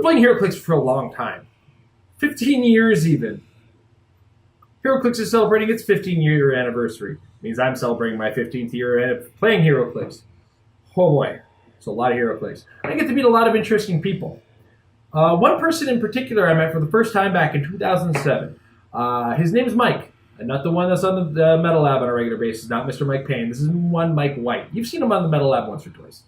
playing Heroclix for a long time. 15 years even. Heroclix is celebrating its 15-year anniversary. It means I'm celebrating my 15th year of playing Heroclix. Oh boy, it's a lot of Heroclix. I get to meet a lot of interesting people. One person in particular I met for the first time back in 2007. His name is Mike, and not the one that's on the Metal Lab on a regular basis, not Mr. Mike Payne. This is one Mike White. You've seen him on the Metal Lab once or twice.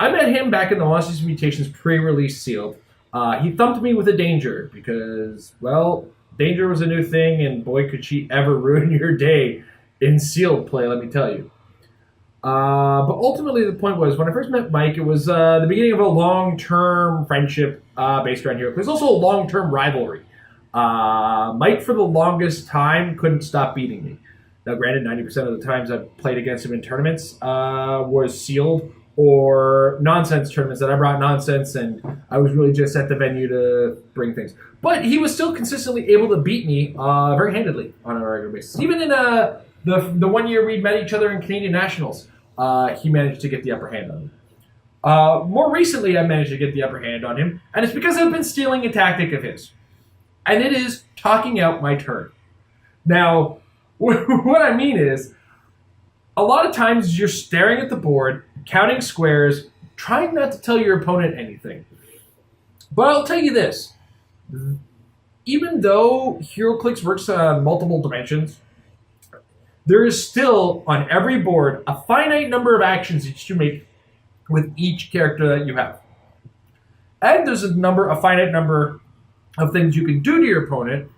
I met him back in the Monsters and Mutations pre-release sealed. He thumped me with a Danger because, well, Danger was a new thing, and boy, could she ever ruin your day in sealed play, let me tell you. But ultimately, the point was, when I first met Mike, it was the beginning of a long-term friendship based around Heroclix. There's also a long-term rivalry. Mike, for the longest time, couldn't stop beating me. Now, granted, 90% of the times I've played against him in tournaments was sealed or nonsense tournaments that I brought nonsense, and I was really just at the venue to bring things. But he was still consistently able to beat me very handedly on a regular basis. Even in the 1 year we met each other in Canadian Nationals, he managed to get the upper hand on me. More recently, I managed to get the upper hand on him, and it's because I've been stealing a tactic of his. And it is talking out my turn. Now, what I mean is, a lot of times you're staring at the board, counting squares, trying not to tell your opponent anything. But I'll tell you this. Even though Heroclix works on multiple dimensions, there is still, on every board, a finite number of actions that you make with each character that you have. And there's a finite number of things you can do to your opponent,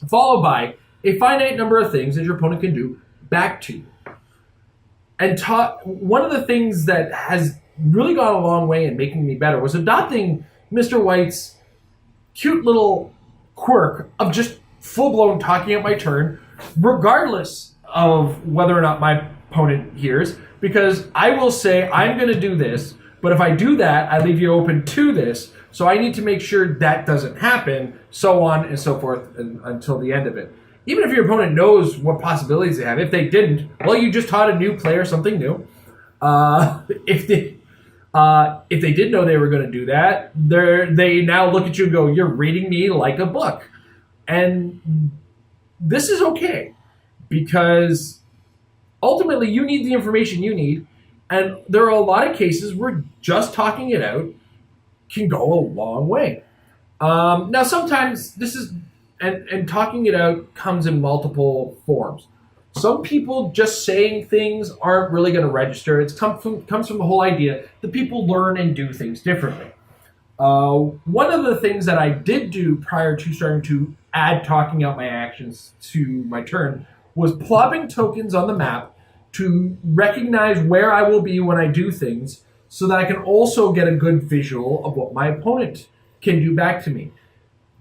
followed by a finite number of things that your opponent can do back to you. And one of the things that has really gone a long way in making me better was adopting Mr. White's cute little quirk of just full-blown talking at my turn, regardless of whether or not my opponent hears, because I will say, I'm going to do this, but if I do that, I leave you open to this, so I need to make sure that doesn't happen, so on and so forth until the end of it. Even if your opponent knows what possibilities they have, if they didn't, well, you just taught a new player something new. If they did know they were going to do that, they now look at you and go, "You're reading me like a book," and this is okay because ultimately you need the information you need, and there are a lot of cases where just talking it out can go a long way. Now, sometimes this is. And talking it out comes in multiple forms. Some people just saying things aren't really going to register. It comes from the whole idea that people learn and do things differently. One of the things that I did do prior to starting to add talking out my actions to my turn was plopping tokens on the map to recognize where I will be when I do things so that I can also get a good visual of what my opponent can do back to me.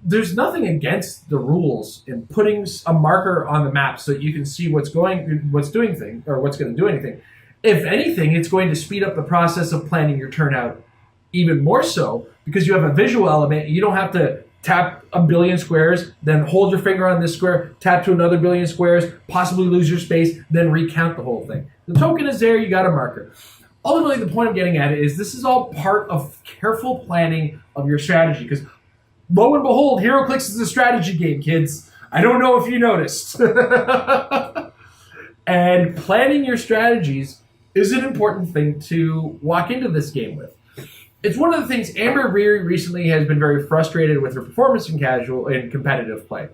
There's nothing against the rules in putting a marker on the map so that you can see what's going to do anything. If anything, it's going to speed up the process of planning your turn out even more so because you have a visual element. You don't have to tap a billion squares, then hold your finger on this square, tap to another billion squares, possibly lose your space, then recount the whole thing. The token is there, you got a marker. Ultimately, the point I'm getting at is this is all part of careful planning of your strategy because lo and behold, Heroclix is a strategy game, kids. I don't know if you noticed. And planning your strategies is an important thing to walk into this game with. It's one of the things Amber Reary recently has been very frustrated with her performance in casual and competitive play.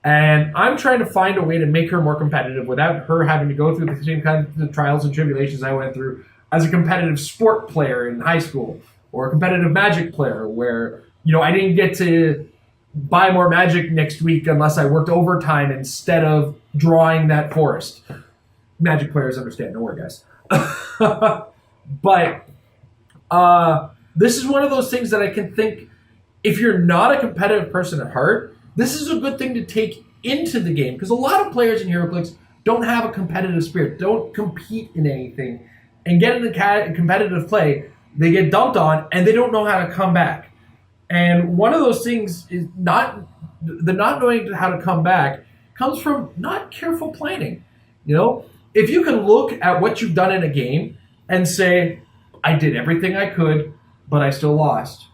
And I'm trying to find a way to make her more competitive without her having to go through the same kinds of trials and tribulations I went through as a competitive sport player in high school or a competitive Magic player where I didn't get to buy more Magic next week unless I worked overtime instead of drawing that forest. Magic players understand. Don't worry, guys. But this is one of those things that I can think, if you're not a competitive person at heart, this is a good thing to take into the game. Because a lot of players in Heroclix don't have a competitive spirit, don't compete in anything, and get into competitive play, they get dumped on, and they don't know how to come back. And one of those things is not knowing how to come back comes from not careful planning. If you can look at what you've done in a game and say, I did everything I could, but I still lost.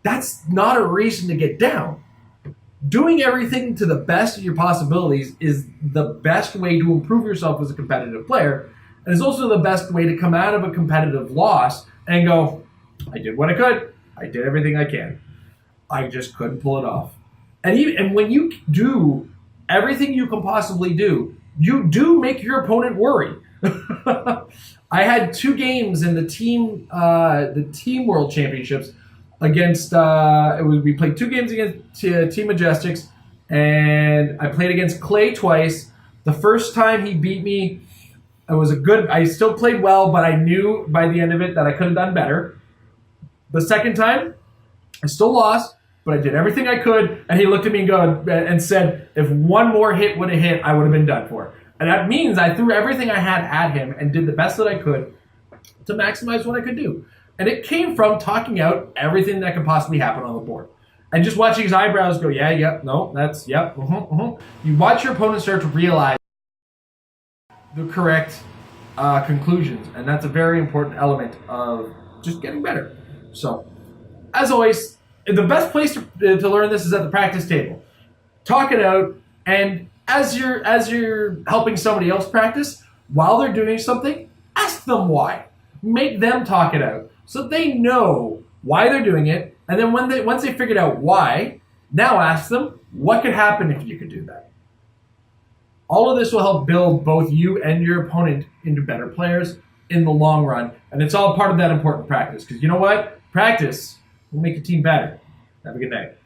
that's not a reason to get down. Doing everything to the best of your possibilities is the best way to improve yourself as a competitive player. And it's also the best way to come out of a competitive loss and go, I did what I could. I did everything I can. I just couldn't pull it off. And when you do everything you can possibly do, you do make your opponent worry. I had 2 games in the team World Championships against we played 2 games against Team Majestics, and I played against Clay twice. The first time he beat me, I still played well, but I knew by the end of it that I could have done better. The second time, I still lost, but I did everything I could, and he looked at me and said, if one more hit would have hit, I would have been done for. And that means I threw everything I had at him and did the best that I could to maximize what I could do. And it came from talking out everything that could possibly happen on the board. And just watching his eyebrows go, You watch your opponent start to realize the correct conclusions. And that's a very important element of just getting better. So, as always, the best place to learn this is at the practice table. Talk it out, and as you're helping somebody else practice, while they're doing something, ask them why. Make them talk it out so they know why they're doing it. And then once they figured out why, now ask them what could happen if you could do that. All of this will help build both you and your opponent into better players in the long run. And it's all part of that important practice. Because you know what? Practice will make your team better. Have a good night.